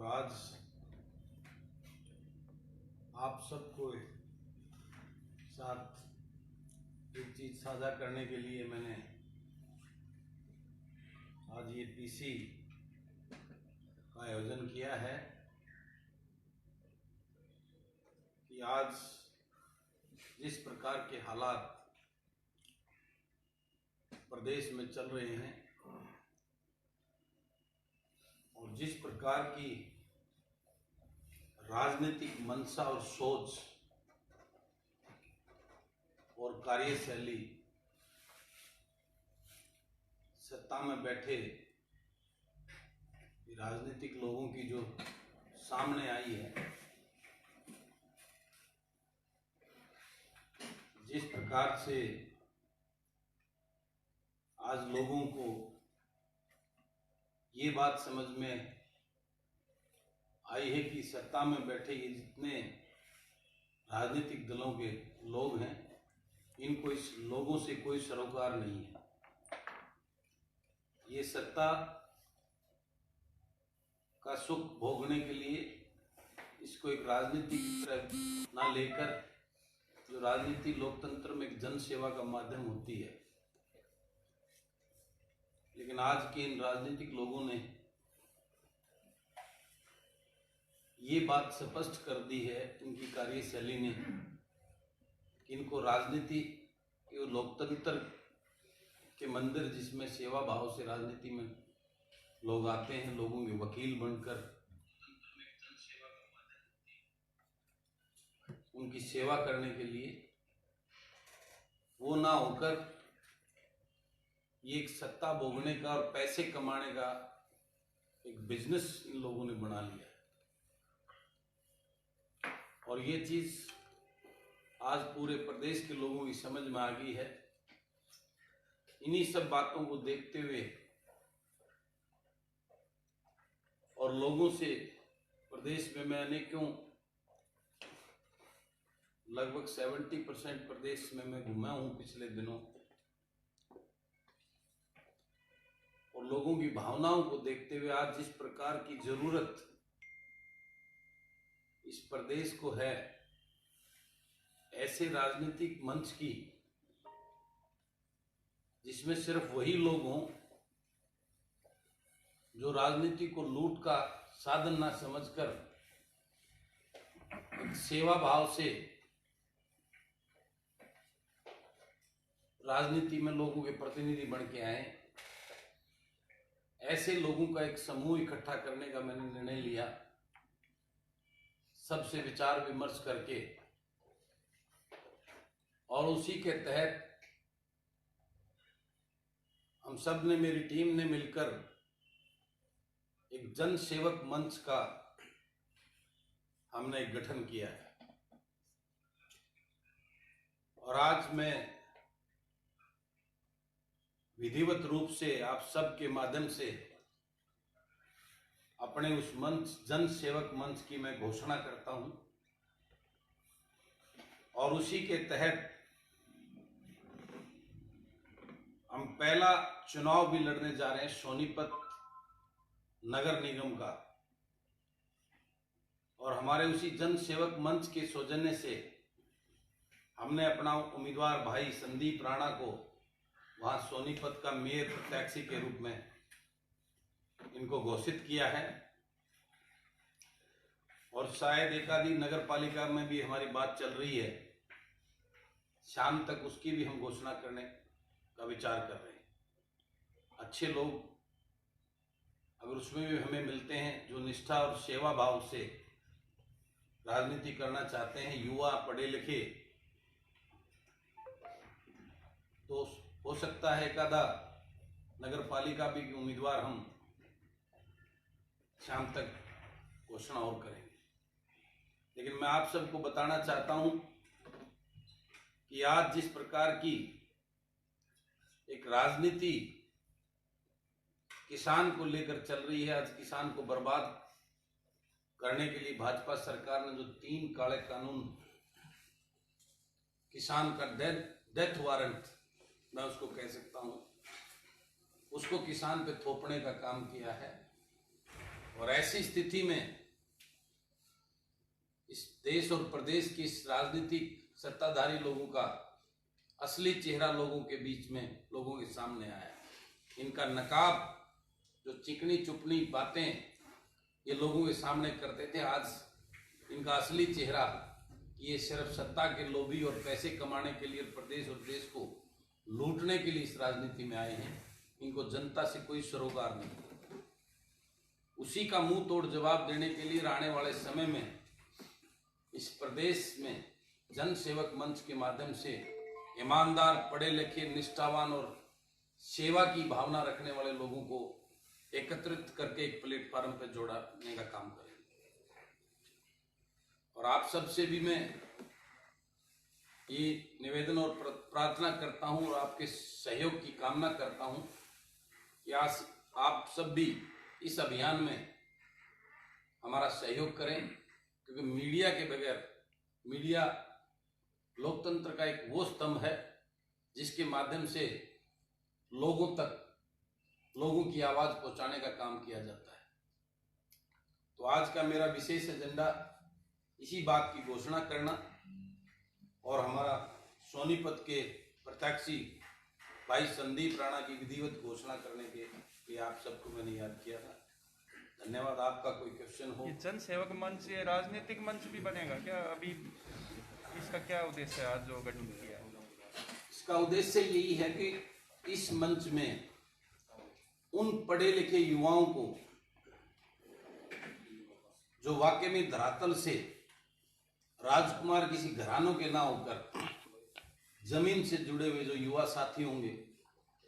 आज आप सबको साथ एक चीज़ साझा करने के लिए मैंने आज ये पीसी का आयोजन किया है कि आज जिस प्रकार के हालात प्रदेश में चल रहे हैं और जिस प्रकार की राजनीतिक मंशा और सोच और कार्यशैली सत्ता में बैठे राजनीतिक लोगों की जो सामने आई है, जिस प्रकार से आज लोगों को ये बात समझ में आई है कि सत्ता में बैठे ये जितने राजनीतिक दलों के लोग हैं, इनको इस लोगों से कोई सरोकार नहीं है। ये सत्ता का सुख भोगने के लिए इसको एक राजनीति की तरह ना लेकर, जो राजनीति लोकतंत्र में एक जन सेवा का माध्यम होती है, लेकिन आज के इन राजनीतिक लोगों ने ये बात स्पष्ट कर दी है इनकी कार्यशैली ने कि इनको राजनीति ये लोकतंत्र के मंदिर जिसमें सेवा भाव से राजनीति में लोग आते हैं, लोगों के वकील बनकर उनकी सेवा करने के लिए, वो ना होकर ये एक सत्ता भोगने का और पैसे कमाने का एक बिजनेस इन लोगों ने बना लिया है। और ये चीज आज पूरे प्रदेश के लोगों की समझ में आ गई है। इन्हीं सब बातों को देखते हुए और लोगों से प्रदेश में मैंने क्यों लगभग 70% प्रदेश में मैं घूमा हूं पिछले दिनों, और लोगों की भावनाओं को देखते हुए आज जिस प्रकार की जरूरत इस प्रदेश को है, ऐसे राजनीतिक मंच की जिसमें सिर्फ वही लोग हों जो राजनीति को लूट का साधन ना समझकर एक सेवा भाव से राजनीति में लोगों के प्रतिनिधि बन के आए, ऐसे लोगों का एक समूह इकट्ठा करने का मैंने निर्णय लिया। सबसे विचार विमर्श करके और उसी के तहत हम सब ने, मेरी टीम ने मिलकर एक जन सेवक मंच का हमने एक गठन किया है। और आज मैं विधिवत रूप से आप सबके माध्यम से अपने उस मंच, जन सेवक मंच की मैं घोषणा करता हूं। और उसी के तहत हम पहला चुनाव भी लड़ने जा रहे हैं सोनीपत नगर निगम का। और हमारे उसी जन सेवक मंच के सौजन्य से हमने अपना उम्मीदवार भाई संदीप राणा को वहां सोनीपत का मेयर प्रत्याशी के रूप में इनको घोषित किया है। और शायद एक आधी नगर पालिका में भी हमारी बात चल रही है, शाम तक उसकी भी हम घोषणा करने का विचार कर रहे हैं। अच्छे लोग अगर उसमें भी हमें मिलते हैं जो निष्ठा और सेवा भाव से राजनीति करना चाहते हैं, युवा पढ़े लिखे, तो हो सकता है एक आधा नगर पालिका भी उम्मीदवार हम शाम तक घोषणा और करेंगे। लेकिन मैं आप सबको बताना चाहता हूं कि आज जिस प्रकार की एक राजनीति किसान को लेकर चल रही है, आज किसान को बर्बाद करने के लिए भाजपा सरकार ने जो 3 काले कानून, किसान का डेथ वारंट मैं उसको कह सकता हूं, उसको किसान पे थोपने का काम किया है। और ऐसी स्थिति में इस देश और प्रदेश की इस राजनीतिक सत्ताधारी लोगों का असली चेहरा लोगों के बीच में, लोगों के सामने आया। इनका नकाब, जो चिकनी चुपनी बातें ये लोगों के सामने करते थे, आज इनका असली चेहरा, ये सिर्फ सत्ता के लोभी और पैसे कमाने के लिए, प्रदेश और देश को लूटने के लिए इस राजनीति में आए हैं। इनको जनता से कोई सरोकार नहीं। उसी का मुंह तोड़ जवाब देने के लिए आने वाले समय में इस प्रदेश में जन सेवक मंच के माध्यम से ईमानदार, पढ़े लिखे, निष्ठावान और सेवा की भावना रखने वाले लोगों को एकत्रित करके एक प्लेटफॉर्म पर जोड़ने का काम करेंगे। और आप सबसे भी मैं ये निवेदन और प्रार्थना करता हूं और आपके सहयोग की कामना करता हूं कि आज आप सब भी इस अभियान में हमारा सहयोग करें, क्योंकि मीडिया के बगैर, मीडिया लोकतंत्र का एक वो स्तंभ है जिसके माध्यम से लोगों तक, लोगों की आवाज पहुंचाने का काम किया जाता है। तो आज का मेरा विशेष एजेंडा इसी बात की घोषणा करना और हमारा सोनीपत के प्रत्याशी भाई संदीप राणा की विधिवत घोषणा करने के लिए आप सबको मैंने याद किया था। धन्यवाद। आपका कोई क्वेश्चन हो? ये जन सेवक मंच, ये राजनीतिक मंच भी बनेगा क्या? अभी इसका क्या उद्देश्य है आज जो गठन किया है? इसका उद्देश्य यही है कि इस मंच में उन पढ़े लिखे युवाओं को, जो वाकई में धरातल से राजकुमार किसी घरानों के ना होकर जमीन से जुड़े हुए जो युवा साथी होंगे,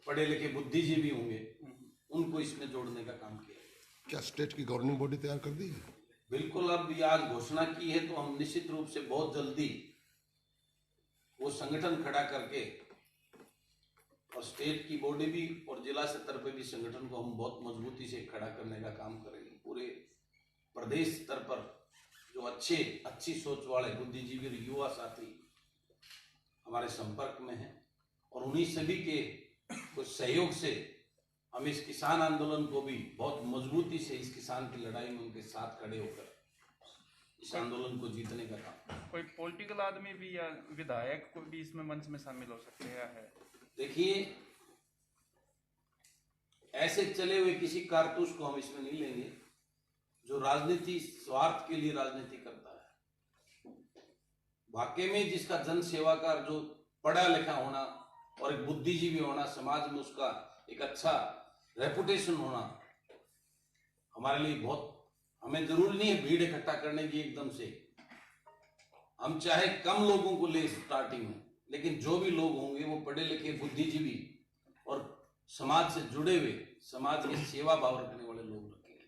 पढ़े लिखे बुद्धिजीवी होंगे, उनको इसमें जोड़ने का काम किया। क्या स्टेट की गवर्निंग बॉडी तैयार कर दी है? बिल्कुल, अब ये आज घोषणा की है तो हम निश्चित रूप से बहुत जल्दी वो संगठन खड़ा करके, और स्टेट की बॉडी भी और जिला स्तर पर भी संगठन को हम बहुत मजबूती से खड़ा करने का काम करेंगे। पूरे प्रदेश स्तर पर जो अच्छी सोच वाले बुद्धिजीवी और युवा साथी हमारे संपर्क में हैं, और उन्हीं सभी के कुछ सहयोग से हम इस किसान आंदोलन को भी बहुत मजबूती से, इस किसान की लड़ाई में उनके साथ खड़े होकर इस आंदोलन को जीतने का काम। कोई पॉलिटिकल आदमी भी या विधायक को भी इसमें मंच में शामिल हो सकते हैं? देखिए, ऐसे चले हुए किसी कारतूस को हम इसमें नहीं लेंगे जो राजनीति, स्वार्थ के लिए राजनीति करता है। वाकई में जिसका जन सेवा का, जो पढ़ा लिखा होना और एक बुद्धिजीवी होना, समाज में उसका एक अच्छा रेपुटेशन होना हमारे लिए बहुत, हमें जरूरी नहीं है भीड़ इकट्ठा करने की एकदम से। हम चाहे कम लोगों को ले स्टार्टिंग में, लेकिन जो भी लोग होंगे वो पढ़े लिखे, बुद्धिजीवी और समाज से जुड़े हुए, समाज की सेवा भाव रखने वाले लोग रखेंगे।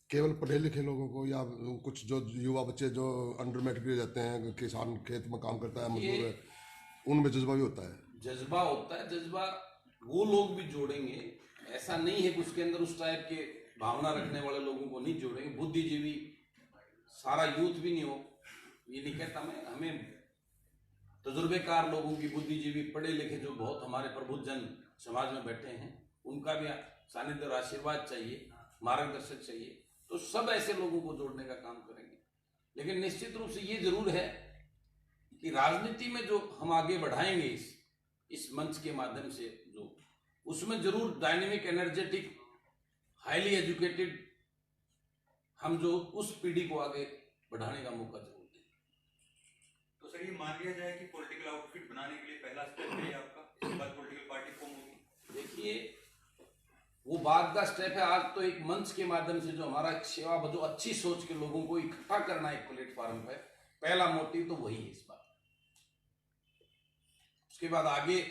केवल पढ़े लिखे लोगों को या कुछ जो युवा बच्चे जो अंडर मैट्रिक जाते हैं, किसान खेत में काम करता है, मजदूर है, उनमें जज्बा भी होता है? जज्बा होता है, जज्बा वो लोग भी जोड़ेंगे। ऐसा नहीं है कि उसके अंदर उस टाइप के भावना रखने वाले लोगों को नहीं जोड़ेंगे। बुद्धिजीवी सारा यूथ भी नहीं हो, ये नहीं कहता मैं, हमें तजुर्बेकार लोगों की, बुद्धिजीवी, पढ़े लिखे जो बहुत हमारे प्रबुद्धजन समाज में बैठे हैं, उनका भी सानिध्य और आशीर्वाद चाहिए, मार्गदर्शक चाहिए। तो सब ऐसे लोगों को जोड़ने का काम करेंगे। लेकिन निश्चित रूप से ये जरूर है कि राजनीति में जो हम आगे बढ़ाएंगे इस मंच के माध्यम से, जो उसमें जरूर डायनेमिक, एनर्जेटिक, हाईली एजुकेटेड हम जो उस पीढ़ी को आगे बढ़ाने का मौका जरूर दें। तो सर, ये मान लिया जाए कि पॉलिटिकल आउटफिट बनाने के लिए पहला स्टेप है आपका, इसके बाद पॉलिटिकल पार्टी फॉर्म होगी? देखिए, वो बाद का स्टेप है। आज तो एक मंच के माध्यम से जो हमारा सेवा, जो अच्छी सोच के लोगों को इकट्ठा करना एक प्लेटफॉर्म पे, पहला मोटिव तो वही है इस बार। उसके बाद आगे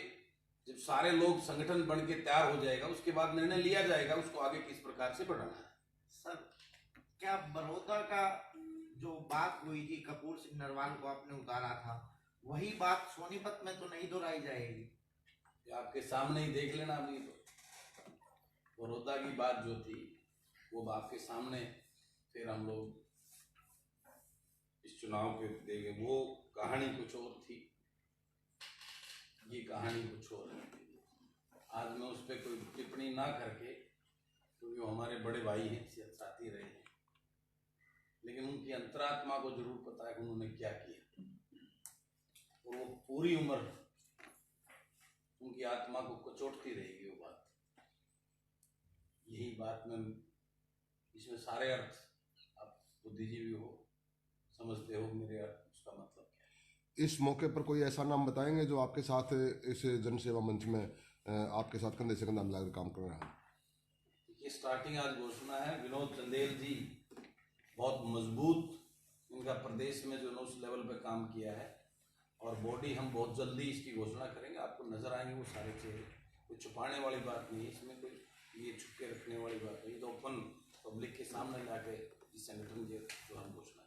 जब सारे लोग संगठन बन के तैयार हो जाएगा, उसके बाद निर्णय लिया जाएगा उसको आगे किस प्रकार से बढ़ाना है। सर, क्या बड़ौदा का जो बात हुई थी, कपूर सिंह नरवाल को आपने उतारा था, वही बात सोनीपत में तो नहीं दोहराई जाएगी? आपके सामने ही देख लेना। अभी तो बड़ौदा की बात जो थी वो आपके सामने, फिर हम लोग इस चुनाव के देंगे। वो कहानी कुछ और थी, ये कहानी कुछ और है। आज मैं उस पर कोई टिप्पणी ना करके क्योंकि वो हमारे बड़े भाई हैं, साथी रहे हैं, लेकिन उनकी अंतरात्मा को जरूर पता है कि उन्होंने क्या किया, और वो पूरी उम्र उनकी आत्मा को कचोटती रहेगी वो बात। यही बात में इसमें सारे अर्थ, आप बुद्धिजीवी हो, समझते हो मेरे अर्थ, उसका मतलब क्या है। इस मौके पर कोई ऐसा नाम बताएंगे जो आपके साथ इस जनसेवा मंच में आपके साथ कंधे से कंधा मिलाकर काम कर रहा है? ये स्टार्टिंग आज घोषणा है, विनोद चंदेल जी बहुत मजबूत, इनका प्रदेश में जो है उस लेवल पे काम किया है, और बॉडी हम बहुत जल्दी इसकी घोषणा करेंगे, आपको नजर आएंगे वो सारे चेहरे। कोई छुपाने वाली बात नहीं है इसमें, कोई ये छुपके रखने वाली बात नहीं, तो ओपन पब्लिक के सामने लाके इस संगठन की जो हम घोषणा